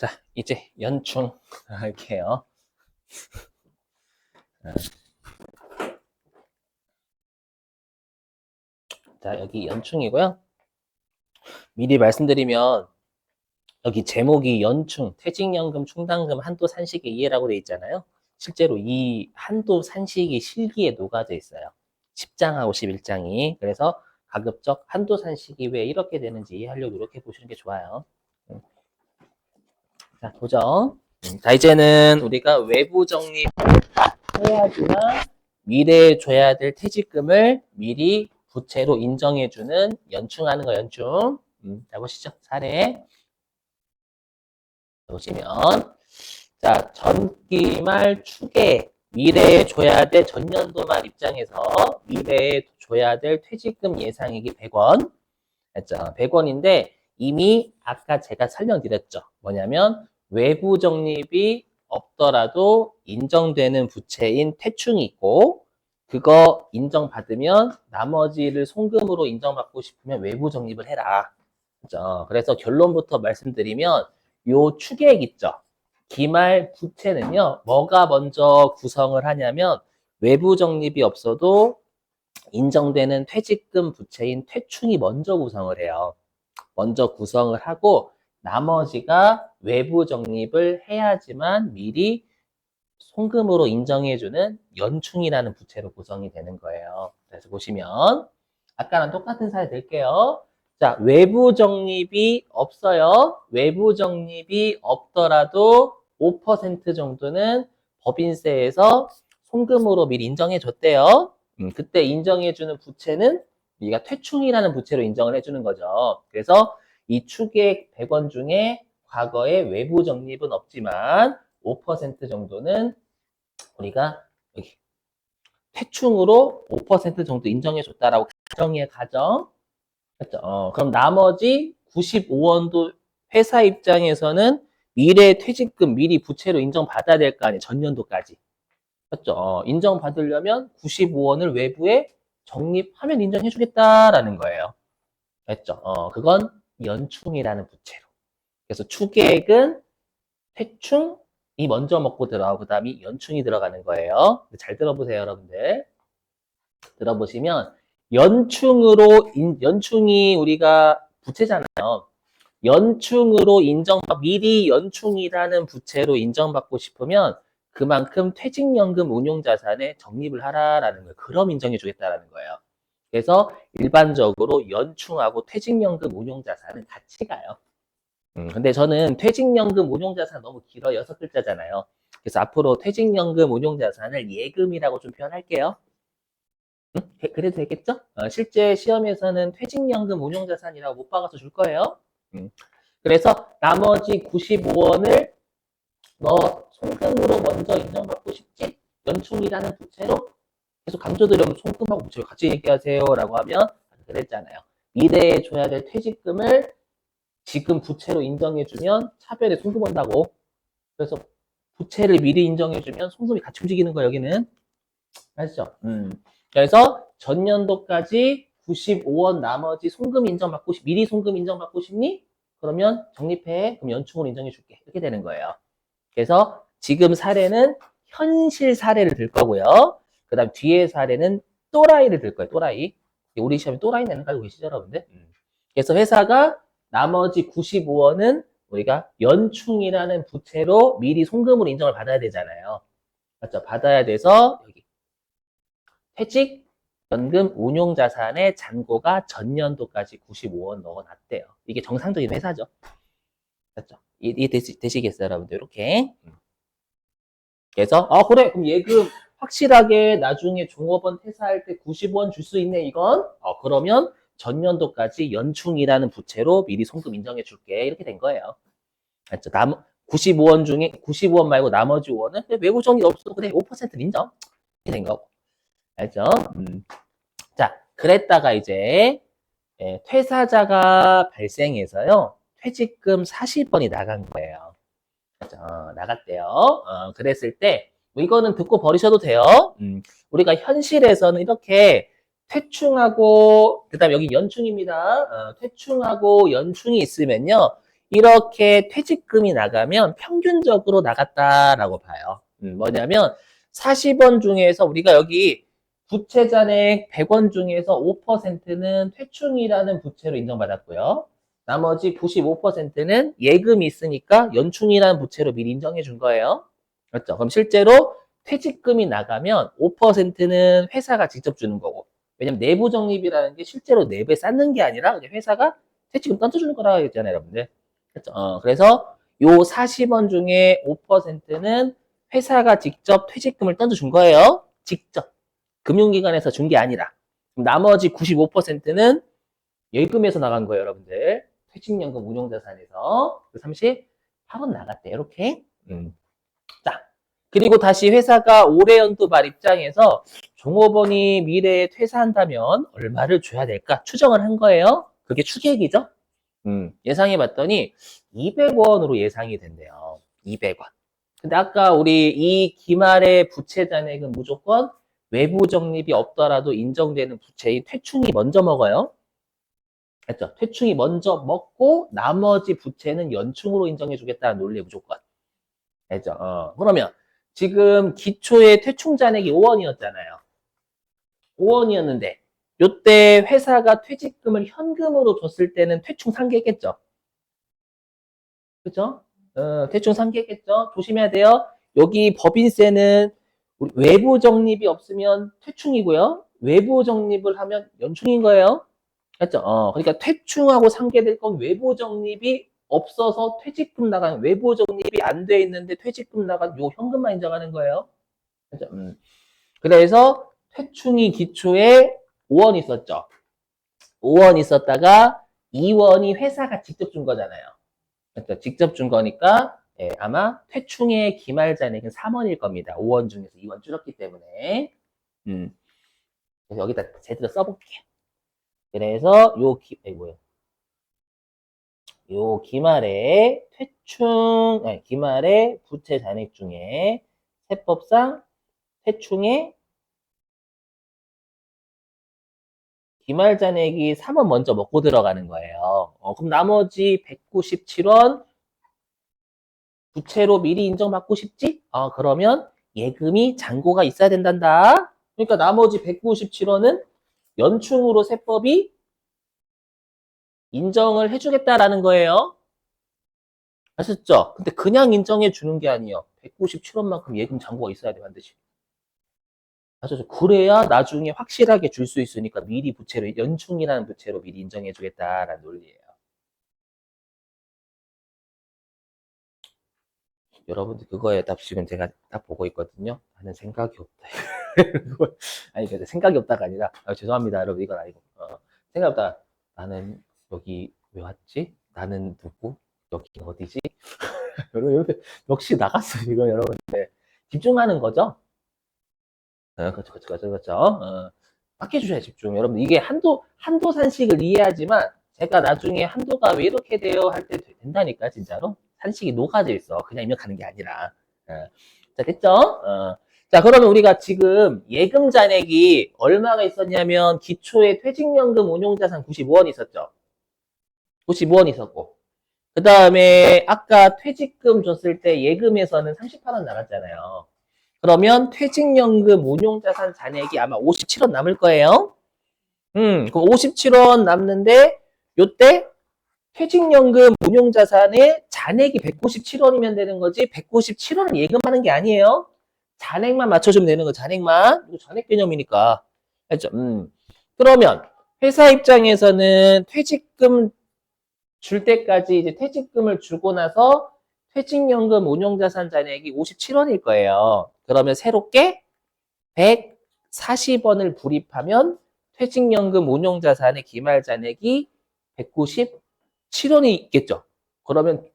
자, 이제 연충 할게요. 자, 여기 연충이고요. 미리 말씀드리면 여기 제목이 연충, 퇴직연금, 충당금, 한도 산식의 이해라고 되어 있잖아요. 실제로 이 한도 산식이 실기에 녹아져 있어요. 10장하고 11장이. 그래서 가급적 한도 산식이 왜 이렇게 되는지 이해하려고 노력해 보시는 게 좋아요. 자, 도전. 자, 이제는 우리가 외부 적립을 해야지만 미래에 줘야 될 퇴직금을 미리 부채로 인정해주는 연충하는 거 연충. 자, 보시죠. 사례. 보시면, 자, 전기 말 추계. 미래에 줘야 될 전년도 말 입장에서 미래에 줘야 될 퇴직금 예상액이 100원. 했죠. 100원인데 이미 아까 제가 설명드렸죠. 뭐냐면 외부 적립이 없더라도 인정되는 부채인 퇴충이 있고 그거 인정받으면 나머지를 송금으로 인정받고 싶으면 외부 적립을 해라. 그죠? 그래서 결론부터 말씀드리면 요 추계액 있죠. 기말 부채는요. 뭐가 먼저 구성을 하냐면 외부 적립이 없어도 인정되는 퇴직금 부채인 퇴충이 먼저 구성을 해요. 먼저 구성을 하고 나머지가 외부 적립을 해야지만 미리 송금으로 인정해주는 연충이라는 부채로 구성이 되는 거예요. 그래서 보시면 아까랑 똑같은 사례 들게요. 자, 외부 적립이 없어요. 외부 적립이 없더라도 5% 정도는 법인세에서 송금으로 미리 인정해줬대요. 그때 인정해주는 부채는 우리가 퇴충이라는 부채로 인정을 해주는 거죠. 그래서 이 추계액 100원 중에 과거에 외부 적립은 없지만 5% 정도는 우리가 여기 퇴충으로 5% 정도 인정해줬다라고 가정이에요, 가정. 그렇죠? 그럼 나머지 95원도 회사 입장에서는 미래 퇴직금 미리 부채로 인정받아야 될 거 아니에요, 전년도까지. 그렇죠? 인정받으려면 95원을 외부에 적립하면 인정해주겠다라는 거예요. 됐죠? 그건 연충이라는 부채로. 그래서 추계액은 퇴충이 먼저 먹고 들어가고 그 다음에 연충이 들어가는 거예요. 잘 들어보세요, 여러분들. 들어보시면 연충이 우리가 부채잖아요. 연충으로 미리 연충이라는 부채로 인정받고 싶으면 그만큼 퇴직연금 운용자산에 적립을 하라라는 거예요. 그럼 인정해주겠다라는 거예요. 그래서 일반적으로 연충하고 퇴직연금 운용자산은 같이 가요. 근데 저는 퇴직연금 운용자산 너무 길어요. 6글자잖아요. 그래서 앞으로 퇴직연금 운용자산을 예금이라고 좀 표현할게요. 그래도 되겠죠? 실제 시험에서는 퇴직연금 운용자산이라고 못 박아서 줄 거예요. 그래서 나머지 95원을 너 송금으로 먼저 인정받고 싶지? 연충이라는 부채로 계속 강조드리면 송금하고 부채로 같이 얘기하세요 라고 하면 그랬잖아요. 미래에 줘야 될 퇴직금을 지금 부채로 인정해주면 차별에 송금 온다고. 그래서 부채를 미리 인정해주면 송금이 같이 움직이는 거예요, 여기는. 아시죠? 그래서 전년도까지 95원 나머지 송금 인정받고 미리 송금 인정받고 싶니? 그러면 적립해. 그럼 연충으로 인정해줄게. 이렇게 되는 거예요. 그래서 지금 사례는 현실 사례를 들 거고요. 그 다음 뒤에 사례는 또라이를 들 거예요. 또라이. 우리 시험에 또라이 내는 거 알고 계시죠, 여러분들? 그래서 회사가 나머지 95원은 우리가 연충이라는 부채로 미리 송금으로 인정을 받아야 되잖아요. 맞죠? 받아야 돼서 여기 퇴직 연금 운용자산의 잔고가 전년도까지 95원 넣어놨대요. 이게 정상적인 회사죠. 맞죠? 이해 되시겠어요, 여러분들? 이렇게. 그래서 그래. 그럼 예금 확실하게 나중에 종업원 퇴사할 때 90원 줄 수 있네, 이건. 그러면 전년도까지 연충이라는 부채로 미리 송금 인정해 줄게. 이렇게 된 거예요. 맞죠? 95원 중에 95원 말고 나머지 5원은 외부 적립 없어도 그래 5%는 인정. 이렇게 된 거고. 알죠? 자, 그랬다가 이제 퇴사자가 발생해서요. 퇴직금 40원이 나간 거예요. 그렇죠? 나갔대요. 그랬을 때 뭐 이거는 듣고 버리셔도 돼요. 우리가 현실에서는 이렇게 퇴충하고 그다음 여기 연충입니다. 퇴충하고 연충이 있으면요. 이렇게 퇴직금이 나가면 평균적으로 나갔다라고 봐요. 뭐냐면 40원 중에서 우리가 여기 부채 잔액 100원 중에서 5%는 퇴충이라는 부채로 인정받았고요. 나머지 95%는 예금이 있으니까 연충이라는 부채로 미리 인정해 준 거예요. 맞죠? 그럼 실제로 퇴직금이 나가면 5%는 회사가 직접 주는 거고. 왜냐면 내부 적립이라는 게 실제로 내부에 쌓는 게 아니라 그냥 회사가 퇴직금 던져주는 거라고 했잖아요, 여러분들. 그렇죠? 그래서 요 40원 중에 5%는 회사가 직접 퇴직금을 던져준 거예요. 직접. 금융기관에서 준 게 아니라. 나머지 95%는 예금에서 나간 거예요, 여러분들. 퇴직연금 운용자산에서. 38원 나갔대, 이렇게. 자, 그리고 다시 회사가 올해 연도말 입장에서 종업원이 미래에 퇴사한다면 얼마를 줘야 될까 추정을 한 거예요. 그게 추계액이죠. 예상해 봤더니 200원으로 예상이 된대요. 200원. 근데 아까 우리 이 기말의 부채 잔액은 무조건 외부 적립이 없더라도 인정되는 부채인 퇴충이 먼저 먹어요. 했죠. 퇴충이 먼저 먹고 나머지 부채는 연충으로 인정해 주겠다는 논리에 무조건. 했죠. 그러면 지금 기초의 퇴충 잔액이 5원이었잖아요. 5원이었는데 요때 회사가 퇴직금을 현금으로 줬을 때는 퇴충 상계겠죠. 그죠? 대충 상기했겠죠? 조심해야 돼요. 여기 법인세는 우리 외부 적립이 없으면 퇴충이고요. 외부 적립을 하면 연충인 거예요. 맞죠? 그러니까 퇴충하고 상계될 건 외부 적립이 없어서 퇴직금 나가는 외부 적립이 안 돼 있는데 퇴직금 나가는 요 현금만 인정하는 거예요. 그죠? 그래서 퇴충이 기초에 5원 있었죠. 5원 있었다가 2원이 회사가 직접 준 거잖아요. 그러니까 직접 준 거니까 아마 퇴충의 기말 잔액은 3원일 겁니다. 5원 중에서 2원 줄었기 때문에. 그래서 여기다 제대로 써볼게요. 그래서 요 기말의 퇴충, 아니, 기말의 부채 잔액 중에 세법상 퇴충의 기말 잔액이 3원 먼저 먹고 들어가는 거예요. 그럼 나머지 197원 부채로 미리 인정받고 싶지? 그러면 예금이 잔고가 있어야 된단다. 그러니까 나머지 197원은 연충으로 세법이 인정을 해주겠다라는 거예요. 아셨죠? 근데 그냥 인정해 주는 게 아니에요. 197원만큼 예금 잔고가 있어야 돼, 반드시. 아셨죠? 그래야 나중에 확실하게 줄 수 있으니까 미리 부채로, 연충이라는 부채로 미리 인정해 주겠다라는 논리예요. 여러분들 그거에 답 지금 제가 딱 보고 있거든요. 나는 생각이 없다. 아니, 생각이 없다가 아니라, 죄송합니다, 여러분, 이건 아니고. 생각 없다. 나는 여기 왜 왔지? 나는 누구? 여기 어디지? 여러분, 역시 나갔어, 이거 여러분. 네. 집중하는 거죠? 그렇죠. 바꿔주셔야 집중. 여러분, 이게 한도 산식을 이해하지만, 제가 나중에 한도가 왜 이렇게 돼요? 할 때 된다니까, 진짜로. 산식이 녹아져 있어. 그냥 입력하는 게 아니라. 자, 됐죠? 자, 그러면 우리가 지금 예금 잔액이 얼마가 있었냐면, 기초의 퇴직연금 운용자산 95원 있었죠? 95원 있었고. 그 다음에 아까 퇴직금 줬을 때 예금에서는 38원 나갔잖아요. 그러면 퇴직연금 운용자산 잔액이 아마 57원 남을 거예요. 그 57원 남는데 요때 퇴직연금 운용자산의 잔액이 197원이면 되는 거지 197원은 예금하는 게 아니에요. 잔액만 맞춰주면 되는 거 잔액만. 이거 잔액 개념이니까. 알죠? 그러면 회사 입장에서는 퇴직금 줄 때까지 이제 퇴직금을 주고 나서 퇴직연금 운용자산 잔액이 57원일 거예요. 그러면 새롭게 140원을 불입하면 퇴직연금 운용자산의 기말 잔액이 197원이 있겠죠. 그러면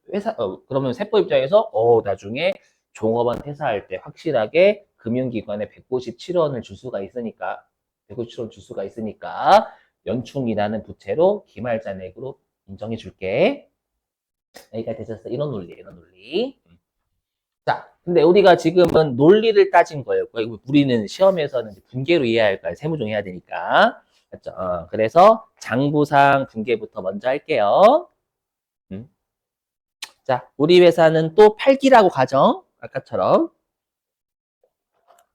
그러면 세법 입장에서 나중에 종업원 퇴사할 때 확실하게 금융기관에 197원을 줄 수가 있으니까 197원 줄 수가 있으니까 연충이라는 부채로 기말 잔액으로 인정해 줄게. 여기까지 되셨어. 이런 논리예요, 이런 논리. 자, 근데 우리가 지금은 논리를 따진 거예요. 우리는 시험에서는 분계로 이해할 거예요. 세무종 해야 되니까. 맞죠? 그래서 장부상 분계부터 먼저 할게요. 음. 자, 우리 회사는 또 8기라고 가정. 아까처럼.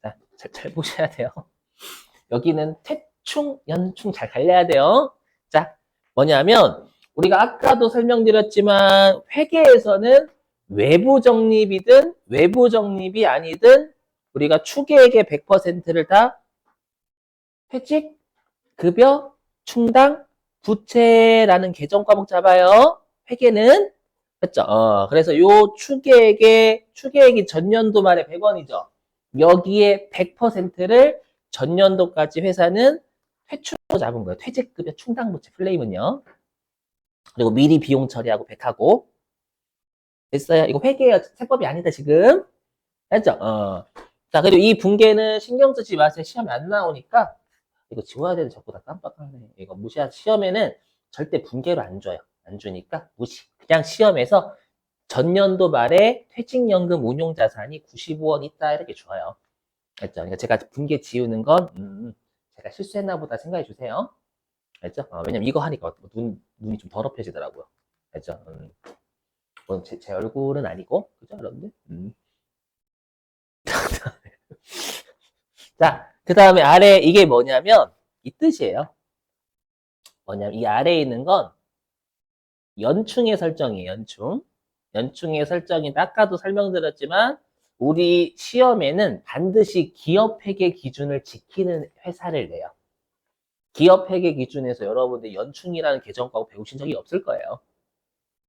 자, 잘 보셔야 돼요. 여기는 퇴충, 연충 잘 갈려야 돼요. 자, 뭐냐면, 우리가 아까도 설명드렸지만, 회계에서는 외부 적립이든, 외부 적립이 아니든, 우리가 추계액의 100%를 다 퇴직, 급여, 충당, 부채라는 계정 과목 잡아요. 회계는. 그렇죠? 그래서 요 추계액이 전년도 말에 100원이죠. 여기에 100%를 전년도까지 회사는 퇴출하고 잡은 거예요. 퇴직급여 충당부채 플레임은요. 그리고 미리 비용 처리하고 100하고. 됐어요? 이거 회계예요. 세법이 아니다, 지금. 알죠? 자, 그리고 이 분계는 신경 쓰지 마세요. 시험에 안 나오니까. 이거 지워야 되는데 자꾸 다 깜빡하네. 이거 무시하세요. 시험에는 절대 분계로 안 줘요. 안 주니까 무시. 그냥 시험에서 전년도 말에 퇴직연금 운용자산이 95원 있다 이렇게 줘요. 알죠? 그러니까 제가 분계 지우는 건 제가 실수했나 보다 생각해 주세요. 알죠? 왜냐면 이거 하니까 눈이 좀 더럽혀지더라고요. 알죠? 물론 제 얼굴은 아니고 그죠 여러분들? 자, 그 다음에 아래 이게 뭐냐면 이 뜻이에요. 뭐냐면 이 아래에 있는 건 연충의 설정이에요. 연충의 설정이 아까도 설명드렸지만 우리 시험에는 반드시 기업회계 기준을 지키는 회사를 내요. 기업회계 기준에서 여러분들 연충이라는 계정과목 배우신 적이 없을 거예요.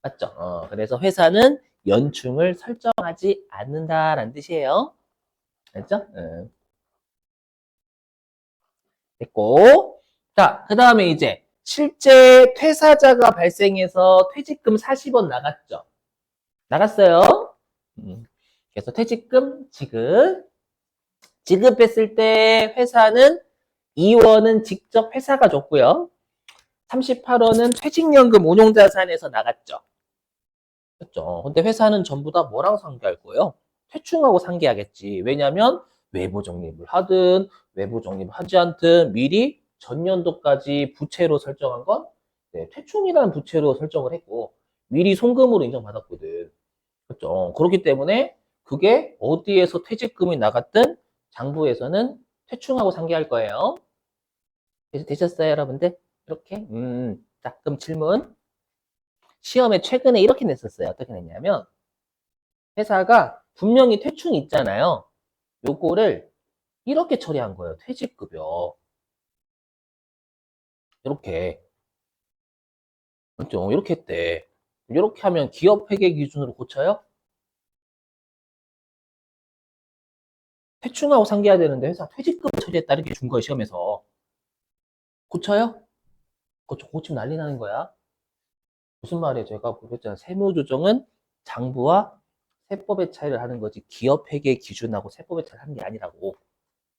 맞죠? 그래서 회사는 연충을 설정하지 않는다라는 뜻이에요. 알죠? 됐고. 자, 그 다음에 이제 실제 퇴사자가 발생해서 퇴직금 40원 나갔죠. 나갔어요. 그래서 퇴직금 지급했을 때 회사는 2원은 직접 회사가 줬고요. 38원은 퇴직연금 운용자산에서 나갔죠. 그렇죠. 근데 회사는 전부 다 뭐랑 상계할 거예요? 퇴충하고 상계하겠지. 왜냐하면 외부 적립을 하든 외부 적립을 하지 않든 미리 전년도까지 부채로 설정한 건 퇴충이라는 부채로 설정을 했고 미리 송금으로 인정받았거든. 그렇죠. 그렇기 때문에 그게 어디에서 퇴직금이 나갔든 장부에서는 퇴충하고 상계할 거예요. 되셨어요, 여러분들? 이렇게? 자, 그럼 질문. 시험에 최근에 이렇게 냈었어요. 어떻게 냈냐면 회사가 분명히 퇴충이 있잖아요. 요거를 이렇게 처리한 거예요. 퇴직급여. 이렇게. 그렇죠? 이렇게 했대. 이렇게 하면 기업 회계 기준으로 고쳐요? 퇴충하고 상계해야 되는데 회사 퇴직급여 처리했다 이렇게 준 거예요. 시험에서. 고쳐요? 고치면 난리 나는 거야. 무슨 말이에요? 제가 그랬잖아요. 세무조정은 장부와 세법의 차이를 하는 거지 기업 회계 기준하고 세법의 차이를 하는 게 아니라고.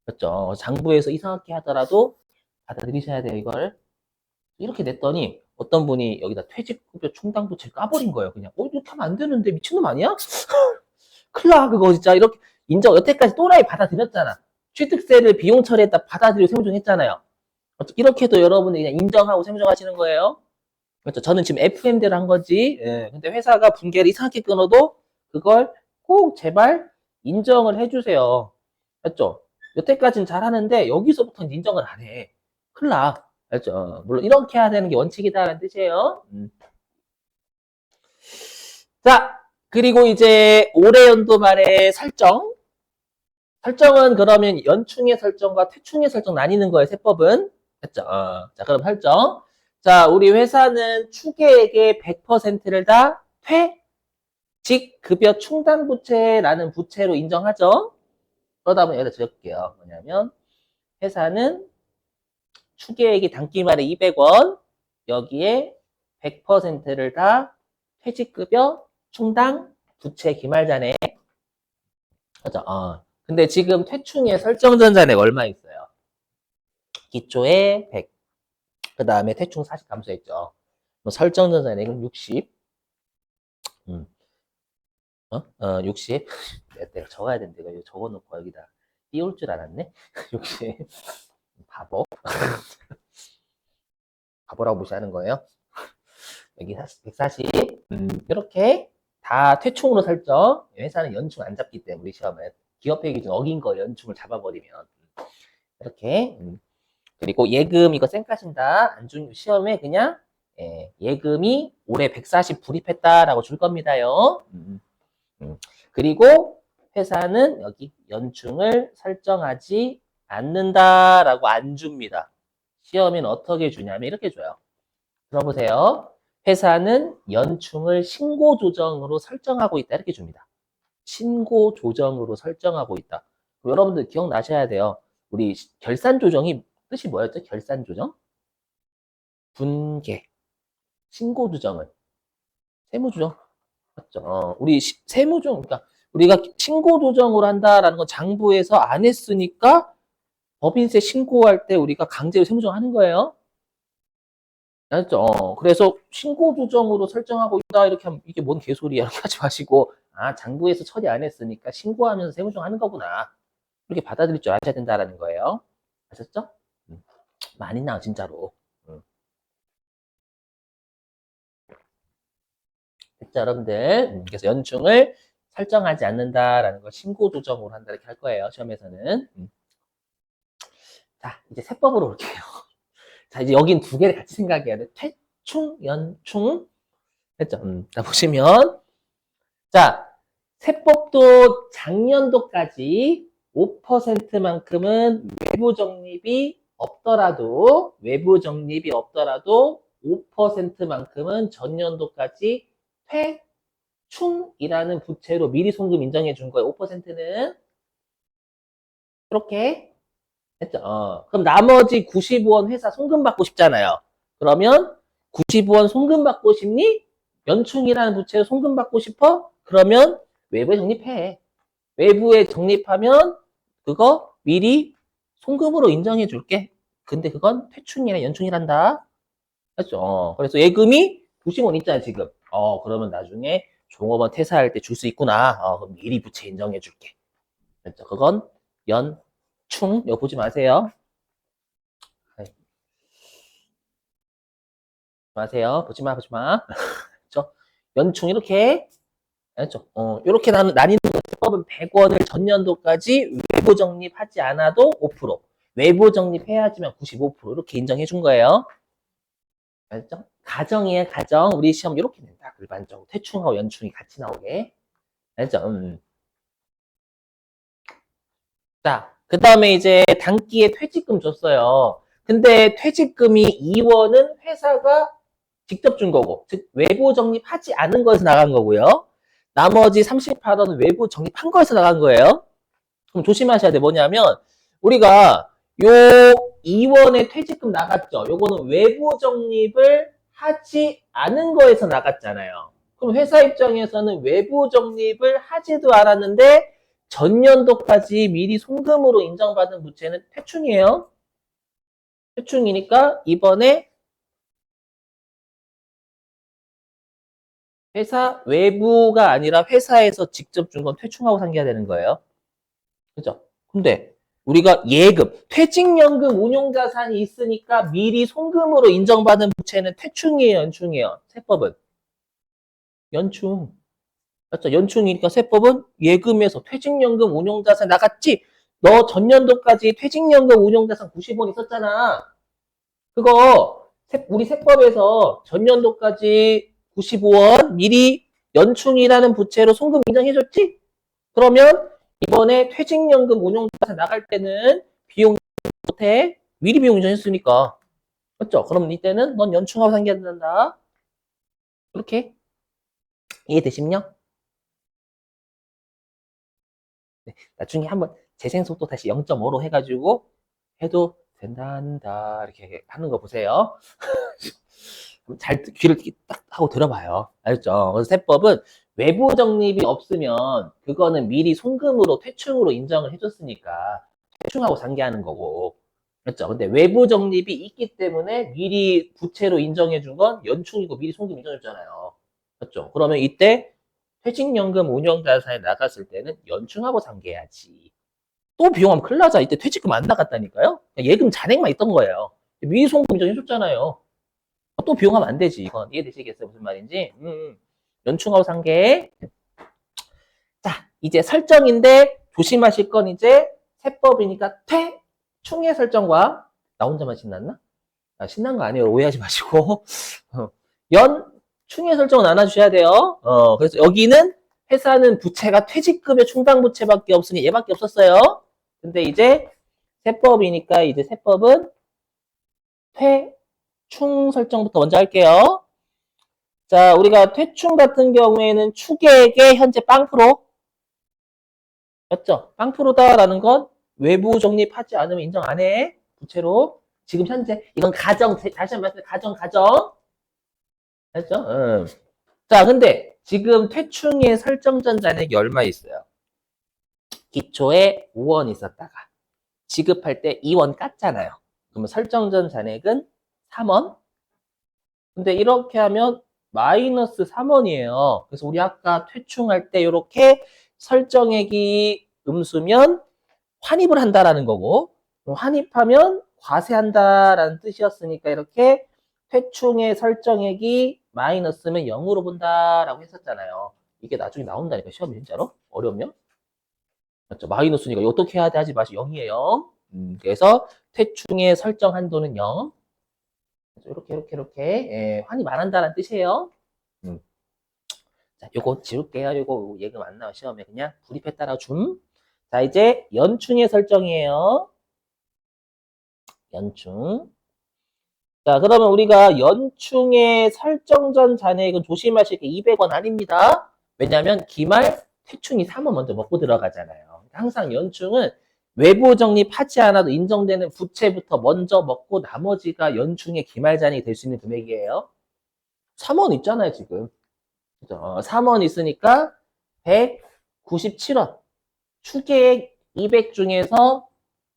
그렇죠? 장부에서 이상하게 하더라도 받아들이셔야 돼요, 이걸. 이렇게 냈더니 어떤 분이 여기다 퇴직급여 충당부채를 까버린 거예요. 그냥 이렇게 하면 안 되는데 미친놈 아니야? 큰일 나 그거 진짜 이렇게 여태까지 또라이 받아들였잖아. 취득세를 비용 처리했다 받아들이고 세무조정했잖아요. 이렇게 해도 여러분이 그냥 인정하고 세무조정하시는 거예요. 그렇죠. 저는 지금 FM대로 한 거지. 예. 근데 회사가 분계를 이상하게 끊어도 그걸 꼭 제발 인정을 해주세요. 맞죠? 여태까지는 잘하는데 여기서부터는 인정을 안 해. 큰일 나. 알죠? 물론 이렇게 해야 되는 게 원칙이다라는 뜻이에요. 자, 그리고 이제 올해 연도 말에 설정. 설정은 그러면 연충의 설정과 퇴충의 설정 나뉘는 거예요, 세법은. 됐죠? 자, 그럼 설정. 자, 우리 회사는 추계액의 100%를 다 퇴직 급여 충당 부채라는 부채로 인정하죠. 그러다 보니 여기다 적을게요. 뭐냐면 회사는 추계액이 단기 말에 200원, 여기에 100%를 다 퇴직급여 충당 부채 기말잔액. 그죠? 근데 지금 퇴충의 설정전잔액 얼마 있어요? 기초에 100. 그 다음에 퇴충 40 감소했죠. 설정전잔액은 60. 60. 내가 적어야 되는데, 이거 적어놓고 여기다 띄울 줄 알았네? 60. 바보. 바보라고 무시하는 거예요. 여기 140. 이렇게 다 다 퇴충으로 설정. 회사는 연충 안 잡기 때문에 우리 시험은 기업회계 기준 어긴 거 연충을 잡아버리면 이렇게. 그리고 예금 이거 쌩까신다. 안 준 시험에 그냥 예금이 올해 140 불입했다라고 줄 겁니다요. 그리고 회사는 여기 연충을 설정하지 않는다라고 안 줍니다. 시험에는 어떻게 주냐면 이렇게 줘요. 들어보세요. 회사는 연충을 신고 조정으로 설정하고 있다. 이렇게 줍니다. 신고 조정으로 설정하고 있다. 여러분들 기억나셔야 돼요. 우리 결산 조정이 뜻이 뭐였죠? 결산 조정? 분계. 신고 조정은 세무 조정. 맞죠? 우리 세무 조정, 그러니까 우리가 신고 조정을 한다라는 건 장부에서 안 했으니까 법인세 신고할 때 우리가 강제로 세무 조정 하는 거예요. 알죠? 그래서 신고 조정으로 설정하고 있다 이렇게 하면 이게 뭔 개소리야 이렇게 하지 마시고 장부에서 처리 안 했으니까 신고하면서 세무 조정 하는 거구나 이렇게 받아들일 줄 아셔야 된다라는 거예요. 아셨죠? 많이 나와 진짜로. 됐죠 여러분들? 그래서 연충을 설정하지 않는다라는 걸 신고 조정으로 한다 이렇게 할 거예요 시험에서는. 자 이제 세법으로 올게요. 자 이제 여긴 두 개를 같이 생각해야 돼. 퇴충, 연충. 됐죠? 자 보시면 자 세법도 작년도까지 5%만큼은 외부 적립이 없더라도 5%만큼은 전년도까지 퇴충이라는 부채로 미리 송금 인정해 준 거예요. 5%는 이렇게 했죠. 그럼 나머지 95원 회사 송금 받고 싶잖아요. 그러면 95원 송금 받고 싶니? 연충이라는 부채로 송금 받고 싶어? 그러면 외부에 적립해. 외부에 적립하면 그거 미리 송금으로 인정해 줄게. 근데 그건 퇴충이나 연충이란다. 맞죠? 그래서 예금이 90원 있잖아, 지금. 그러면 나중에 종업원 퇴사할 때 줄 수 있구나. 그럼 미리 부채 인정해 줄게. 맞죠? 그건 연충. 이거 보지 마세요. 마세요. 보지 마, 보지 마. 그렇죠? 연충 이렇게 알죠? 이렇게 나뉘는 법은 100원을 전년도까지 외부 적립하지 않아도 5%, 외부 적립해야지만 95% 이렇게 인정해 준 거예요. 알죠? 가정이에요, 가정. 우리 시험 이렇게 낸다. 일반적으로 퇴충하고 연충이 같이 나오게. 알죠? 자, 그 다음에 이제 단기에 퇴직금 줬어요. 근데 퇴직금이 2원은 회사가 직접 준 거고, 즉 외부 적립하지 않은 거에서 나간 거고요. 나머지 38원은 외부 적립한 거에서 나간 거예요. 그럼 조심하셔야 돼. 뭐냐면 우리가 요 2원의 퇴직금 나갔죠. 요거는 외부 적립을 하지 않은 거에서 나갔잖아요. 그럼 회사 입장에서는 외부 적립을 하지도 않았는데 전년도까지 미리 송금으로 인정받은 부채는 퇴충이에요. 퇴충이니까 이번에 회사 외부가 아니라 회사에서 직접 준 건 퇴충하고 상기해야 되는 거예요. 그죠? 근데 우리가 예금, 퇴직연금 운용자산이 있으니까 미리 송금으로 인정받은 부채는 퇴충이에요, 연충이에요? 세법은 연충. 맞죠? 연충이니까 세법은 예금에서 퇴직연금 운용자산 나갔지? 너 전년도까지 퇴직연금 운용자산 90원 있었잖아. 그거 우리 세법에서 전년도까지 95원 미리 연충이라는 부채로 송금 인정해줬지? 그러면 이번에 퇴직연금 운용자산 나갈 때는 비용 못해. 미리 비용 인정했으니까. 맞죠? 그럼 이때는 넌 연충하고 상기해야 된다. 이렇게 이해되시면요? 네, 나중에 한번 재생 속도 다시 0.5로 해가지고 해도 된다 이렇게 하는 거 보세요. 잘 귀를 딱 하고 들어봐요. 알죠? 그래서 세법은 외부 적립이 없으면 그거는 미리 송금으로 퇴충으로 인정을 해줬으니까 퇴충하고 상기하는 거고. 그렇죠? 근데 외부 적립이 있기 때문에 미리 부채로 인정해 준 건 연충이고 미리 송금 인정해줬잖아요. 그렇죠? 그러면 이때 퇴직연금 운영자산에 나갔을 때는 연충하고 상기해야지. 또 비용하면 큰일 나자. 이때 퇴직금 안 나갔다니까요? 예금 잔액만 있던 거예요. 미리 송금 인정해줬잖아요. 또 비용하면 안 되지. 이건 이해되시겠어요? 무슨 말인지? 연충하고 상계. 자, 이제 설정인데 조심하실 건 이제 세법이니까 퇴, 충의 설정과 나 혼자만 신났나? 아, 신난 거 아니에요. 오해하지 마시고. 연, 충의 설정은 안아주셔야 돼요. 그래서 여기는 회사는 부채가 퇴직금의 충당부채밖에 없으니 얘밖에 없었어요. 근데 이제 세법이니까 이제 세법은 퇴, 충 설정부터 먼저 할게요. 자, 우리가 퇴충 같은 경우에는 추계액의 현재 빵프로 맞죠? 빵프로다라는 건 외부 적립하지 않으면 인정 안 해. 부채로. 지금 현재 이건 가정 다시 한번 말씀드려 가정 알죠? 자, 근데 지금 퇴충의 설정전 잔액이 얼마 있어요? 기초에 5원 있었다가 지급할 때 2원 깠잖아요. 그러면 설정전 잔액은 3원. 근데 이렇게 하면 마이너스 3원이에요. 그래서 우리 아까 퇴충할 때 이렇게 설정액이 음수면 환입을 한다라는 거고 환입하면 과세한다라는 뜻이었으니까 이렇게 퇴충의 설정액이 마이너스면 0으로 본다라고 했었잖아요. 이게 나중에 나온다니까 시험이 진짜로 어렵냐? 맞죠? 마이너스니까 어떻게 해야 돼 하지 마시고 0이에요. 그래서 퇴충의 설정 한도는 0. 이렇게 예, 환입 안 한다는 뜻이에요. 음. 자, 요거 지울게요. 요거 예금 안 나와 시험에 그냥 불입에 따라 줌. 자, 이제 연충의 설정이에요. 연충. 자, 그러면 우리가 연충의 설정전 잔액은 조심하실 게 200원 아닙니다. 왜냐하면 기말 퇴충이 3원 먼저 먹고 들어가잖아요. 항상 연충은 외부 적립하지 않아도 인정되는 부채부터 먼저 먹고 나머지가 연충의 기말 잔액이 될 수 있는 금액이에요. 3원 있잖아요, 지금. 그죠? 3원 있으니까 197원. 추계액 200 중에서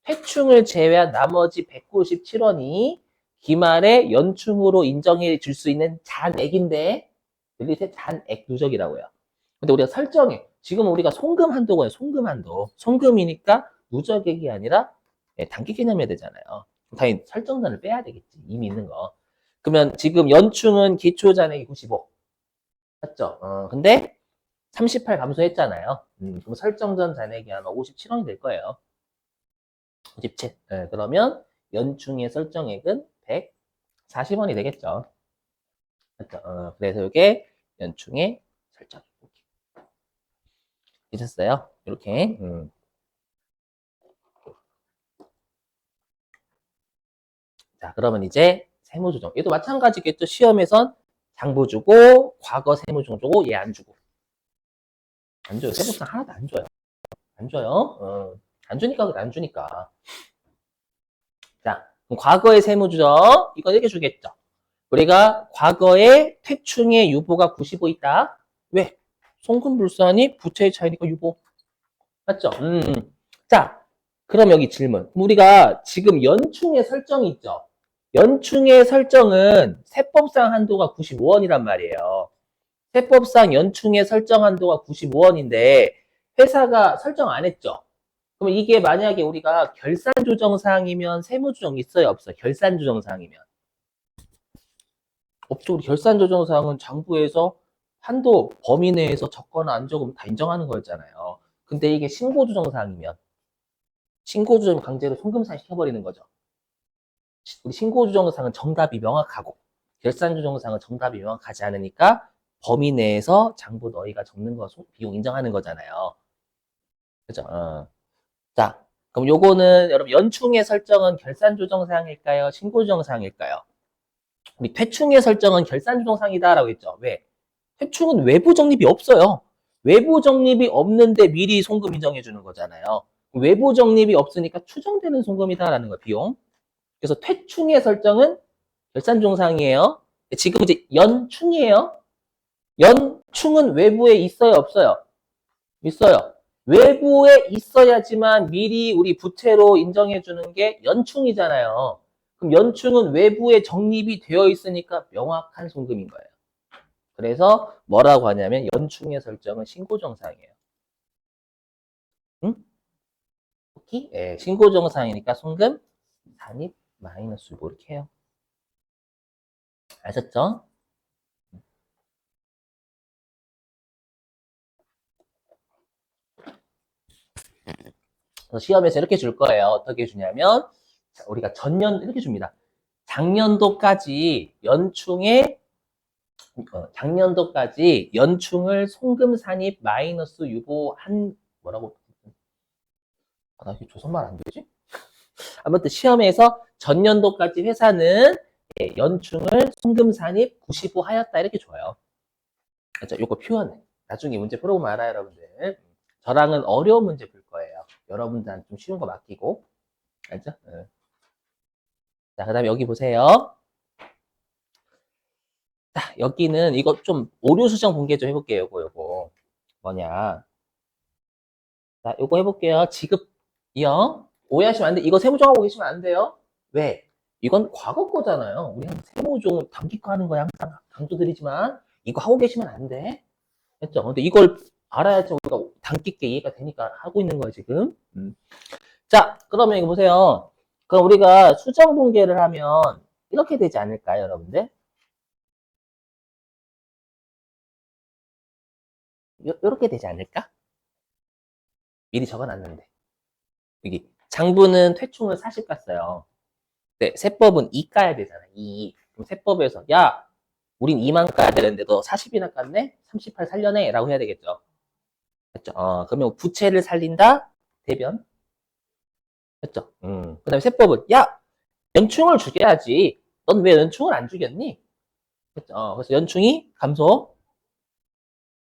회충을 제외한 나머지 197원이 기말에 연충으로 인정해 줄 수 있는 잔액인데 늘리세 잔액 누적이라고요. 근데 우리가 설정해. 지금 우리가 송금 한도가 송금 한도. 송금이니까 누적액이 아니라 단기 개념해야 되잖아요. 당연히 설정산을 빼야 되겠지. 이미 있는 거. 그러면 지금 연충은 기초 잔액이 95. 맞죠? 근데 38 감소했잖아요. 그럼 설정전 잔액이 아마 57원이 될 거예요. 57. 네, 그러면 연충의 설정액은 140원이 되겠죠. 맞죠? 그래서 이게 연충의 설정. 되셨어요? 이렇게. 자, 그러면 이제 세무조정. 얘도 마찬가지겠죠. 시험에선 장부 주고, 과거 세무조정 주고, 얘 안 주고. 안 줘요. 세무상 하나도 안 줘요. 안 줘요. 안 주니까 그래, 안 주니까. 자, 그럼 과거의 세무조정. 이거 이렇게 주겠죠. 우리가 과거에 퇴충의 유보가 95 있다. 왜? 송금불산이 부채의 차이니까 유보. 맞죠? 자, 그럼 여기 질문. 우리가 지금 연충의 설정이 있죠. 연충의 설정은 세법상 한도가 95원이란 말이에요. 세법상 연충의 설정 한도가 95원인데 회사가 설정 안 했죠. 그럼 이게 만약에 우리가 결산조정사항이면 세무조정 있어요, 없어요? 결산조정사항이면. 없죠. 우리 결산조정사항은 장부에서 한도 범위 내에서 적거나 안 적으면 다 인정하는 거였잖아요. 근데 이게 신고조정사항이면 신고조정 강제로 송금산 시켜버리는 거죠. 우리 신고조정사항은 정답이 명확하고 결산조정사항은 정답이 명확하지 않으니까 범위 내에서 장부 너희가 적는 거 비용 인정하는 거잖아요. 그죠? 자, 그럼 요거는 여러분 연충의 설정은 결산조정사항일까요? 신고조정사항일까요? 우리 퇴충의 설정은 결산조정사항이다라고 했죠. 왜? 회충은 외부 적립이 없어요. 외부 적립이 없는데 미리 송금 인정해 주는 거잖아요. 외부 적립이 없으니까 추정되는 송금이다라는 거예요, 비용. 그래서 퇴충의 설정은 결산종상이에요. 지금 이제 연충이에요. 연충은 외부에 있어요, 없어요? 있어요. 외부에 있어야지만 미리 우리 부채로 인정해 주는 게 연충이잖아요. 그럼 연충은 외부에 적립이 되어 있으니까 명확한 송금인 거예요. 그래서 뭐라고 하냐면 연충의 설정은 신고정상이에요. 응? 오케이? 예, 신고정상이니까 송금, 산입, 마이너스 뭐 이렇게 해요. 아셨죠? 그래서 시험에서 이렇게 줄 거예요. 어떻게 주냐면 우리가 전년 이렇게 줍니다. 작년도까지 연충을 송금 산입 마이너스 유보한 뭐라고 나 이게 조선말 안 되지? 아무튼 시험에서 전년도까지 회사는 연충을 송금 산입 95 하였다 이렇게 줘요. 그렇죠? 요거 표현해. 나중에 문제 풀어보면 알아요, 여러분들. 저랑은 어려운 문제 풀 거예요. 여러분들한테 좀 쉬운 거 맡기고. 알죠? 응. 자, 그 다음에 여기 보세요. 자, 여기는 이거 좀 오류 수정 공개 좀 해볼게요. 요거. 뭐냐. 자, 요거 해볼게요. 지급이요. 오해하시면 안 돼. 이거 세무조하고 계시면 안 돼요. 왜? 이건 과거 거잖아요. 우리 세무조 단기거 하는 거야. 항상 강조드리지만 이거 하고 계시면 안 돼. 했죠? 근데 이걸 알아야지 우리가 단기게 이해가 되니까 하고 있는 거예요, 지금. 자, 그러면 이거 보세요. 그럼 우리가 수정 공개를 하면 이렇게 되지 않을까요, 여러분들? 요렇게 되지 않을까? 미리 적어놨는데. 여기 장부는 퇴충을 40 갔어요. 네, 세법은 2 까야 되잖아. 2. 그럼 세법에서 야, 우린 2만 까야 되는데 너 40이나 깠네? 38 살려내? 라고 해야 되겠죠. 됐죠? 그러면 부채를 살린다? 대변. 됐죠? 그 다음에 세법은 야, 연충을 죽여야지. 넌 왜 연충을 안 죽였니? 됐죠? 그래서 연충이 감소.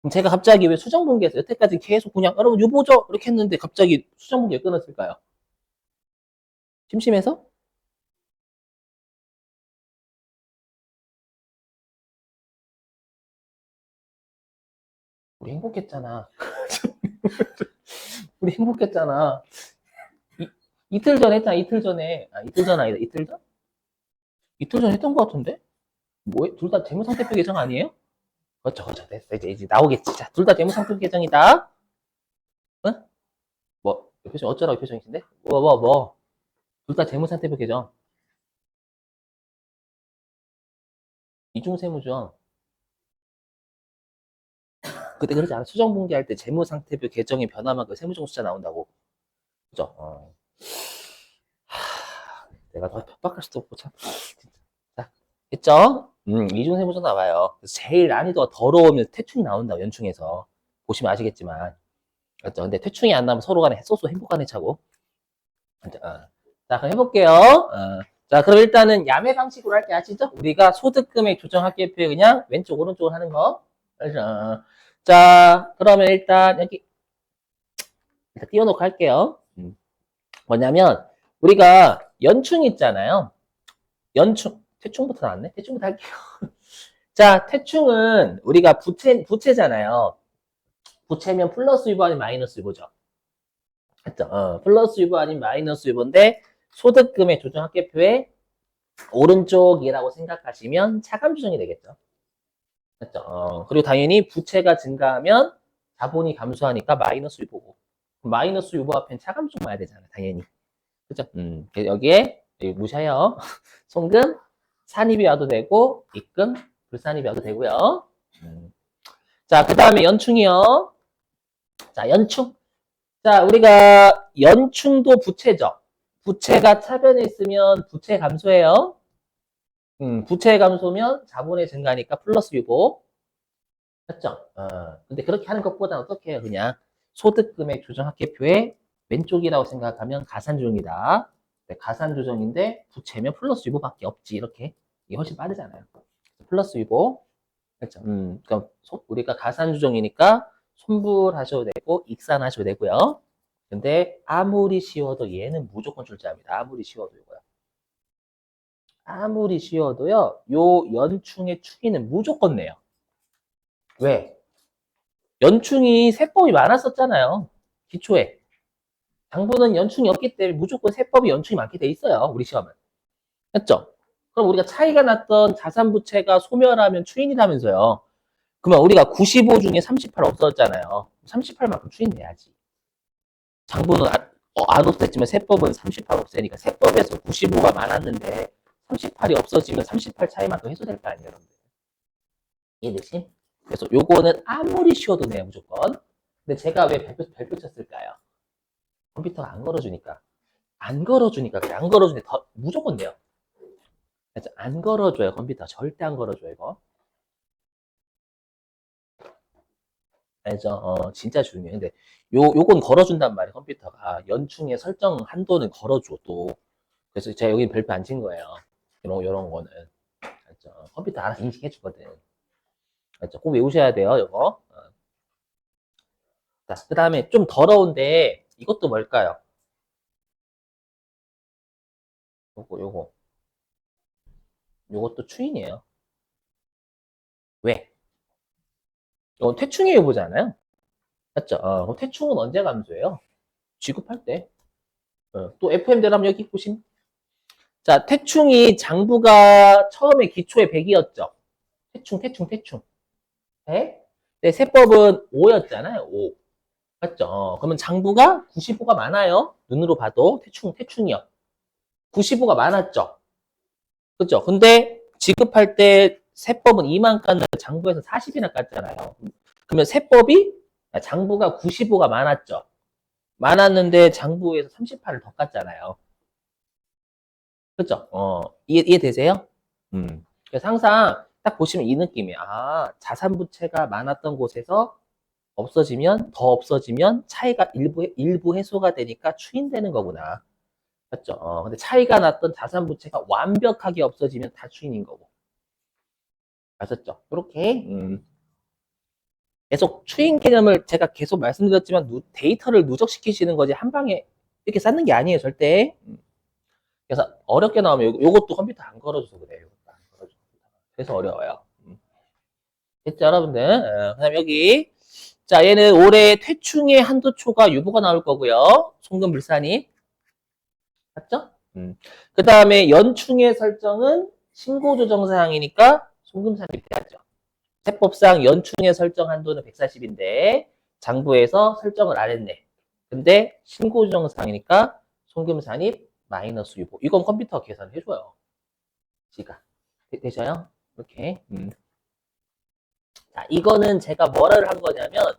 그럼 제가 갑자기 왜 수정분기에서 여태까지 계속 그냥 여러분 유보죠? 이렇게 했는데 갑자기 수정분기가 끊었을까요? 심심해서? 우리 행복했잖아. 우리 행복했잖아. 이틀 전에 했잖아, 이틀 전에. 이틀 전 아니다, 이틀 전? 이틀 전 했던 것 같은데? 뭐, 둘 다 재무상태표 계정 아니에요? 그렇죠, 그렇죠. 됐어. 이제 나오겠지. 자, 둘 다 재무상태표 계정이다. 응? 뭐, 표정, 어쩌라고 표정이신데? 뭐. 둘 다 재무상태표 계정. 이중세무죠. 그때 그러지 않아? 수정분기할 때 재무상태표 계정이 변화만 그 세무정 숫자 나온다고. 그죠? 내가 더 협박할 수도 없고, 참. 자, 했죠? 이중세무조 나와요. 제일 난이도가 더러우면 퇴충이 나온다, 연충에서. 보시면 아시겠지만. 그렇죠? 근데 퇴충이 안 나면 서로 간에 소소 행복간에 차고. 자, 그럼 해볼게요. 자, 그럼 일단은 야매 방식으로 할게 아시죠? 우리가 소득금액 조정합계표에 그냥 왼쪽, 오른쪽으로 하는 거. 알죠? 자, 그러면 일단 여기 일단 띄워놓고 할게요. 뭐냐면 우리가 연충 있잖아요. 연충, 퇴충부터 나왔네? 퇴충부터 할게요. 자, 퇴충은 우리가 부채잖아요. 부채면 플러스 유보 아닌 마이너스 유보죠. 맞죠? 플러스 유보 아닌 마이너스 유보인데 소득금액 조정합계표에 오른쪽이라고 생각하시면 차감 조정이 되겠죠. 맞죠? 그리고 당연히 부채가 증가하면 자본이 감소하니까 마이너스 유보고 마이너스 유보 앞엔 차감 조정 봐야 되잖아요. 당연히. 그죠? 여기에 무시해요. 송금 산입이 와도 되고 입금 불산입이 와도 되고요. 자, 그 다음에 연충이요. 자, 연충. 자, 우리가 연충도 부채죠. 부채가 차변에 있으면 부채 감소해요. 부채 감소면 자본의 증가니까 플러스 유보. 맞죠? 근데 그렇게 하는 것보다 어떻게 해요? 그냥 소득금액 조정합계표에 왼쪽이라고 생각하면 가산조정이다. 네, 가산조정인데 부채면 플러스 유보밖에 없지. 이렇게. 이게 훨씬 빠르잖아요. 플러스 유보. 그렇죠? 그럼 우리가 가산조정이니까 손불하셔도 되고 익산하셔도 되고요. 근데 아무리 쉬워도 얘는 무조건 출제합니다. 아무리 쉬워도 이거요. 아무리 쉬워도요. 요 연충의 추기는 무조건 내요. 왜? 연충이 세법이 많았었잖아요. 기초에. 장부는 연충이 없기 때문에 무조건 세법이 연충이 많게 돼 있어요. 우리 시험은. 했죠? 그럼 우리가 차이가 났던 자산부채가 소멸하면 추인이라면서요. 그러면 우리가 95 중에 38 없었잖아요. 38만큼 추인 내야지. 장부는 안 없앴지만 세법은 38 없애니까 세법에서 95가 많았는데 38이 없어지면 38 차이만큼 해소될 거 아니에요, 여러분들. 이해되시? 그래서 요거는 아무리 쉬워도 내요, 무조건. 근데 제가 왜 발표 쳤을까요? 컴퓨터가 안 걸어주니까. 안 걸어주니까 그래. 안 걸어주니까 더 무조건 돼요. 그래서 안 걸어줘요. 컴퓨터 절대 안 걸어줘요. 이거. 알죠? 진짜 중요해. 근데 요건 걸어준단 말이에요. 컴퓨터가 연충의 설정 한도는 걸어줘 또. 그래서 제가 여기 별표 안 친 거예요. 요런 거는. 알죠? 컴퓨터 알아서 인식해 주거든. 알죠? 꼭 외우셔야 돼요. 이거. 자, 그 다음에 좀 더러운데 이것도 뭘까요? 요거. 요것도 추인이에요. 왜? 이건 퇴충의 여부잖아요. 맞죠? 그럼 퇴충은 언제 감소해요? 취급할 때. 또 FM대로 한번 여기 보시면. 자, 퇴충이 장부가 처음에 기초에 100이었죠. 퇴충. 100? 네, 세법은 5였잖아요. 5. 맞죠? 그러면 장부가 95가 많아요. 눈으로 봐도 퇴충이요. 95가 많았죠. 그죠? 근데 지급할 때 세법은 2만 깠는데 장부에서 40이나 깠잖아요. 그러면 세법이 장부가 95가 많았죠. 많았는데 장부에서 38을 더 깠잖아요. 그죠? 이해되세요? 그래서 항상 딱 보시면 이 느낌이에요. 아, 자산 부채가 많았던 곳에서 더 없어지면 차이가 일부 해소가 되니까 추인되는 거구나. 맞죠? 근데 차이가 났던 자산 부채가 완벽하게 없어지면 다 추인인 거고. 맞았죠? 이렇게, 계속 추인 개념을 제가 계속 말씀드렸지만 데이터를 누적시키시는 거지 한 방에 이렇게 쌓는 게 아니에요, 절대. 그래서 어렵게 나오면 요것도 컴퓨터 안 걸어줘서 그래요. 요것도 안 걸어줘. 그래서 어려워요. 됐죠, 여러분들? 그다음 여기. 자, 얘는 올해 퇴충의 한도초가 유보가 나올 거고요. 송금불산이. 맞죠? 그 다음에 연충의 설정은 신고조정사항이니까 송금산이 돼야죠. 세법상 연충의 설정 한도는 140인데 장부에서 설정을 안 했네. 근데 신고조정사항이니까 송금산입 마이너스 유보. 이건 컴퓨터 계산해줘요. 지가. 되셔요? 이렇게. 자, 이거는 제가 뭐를 한 거냐면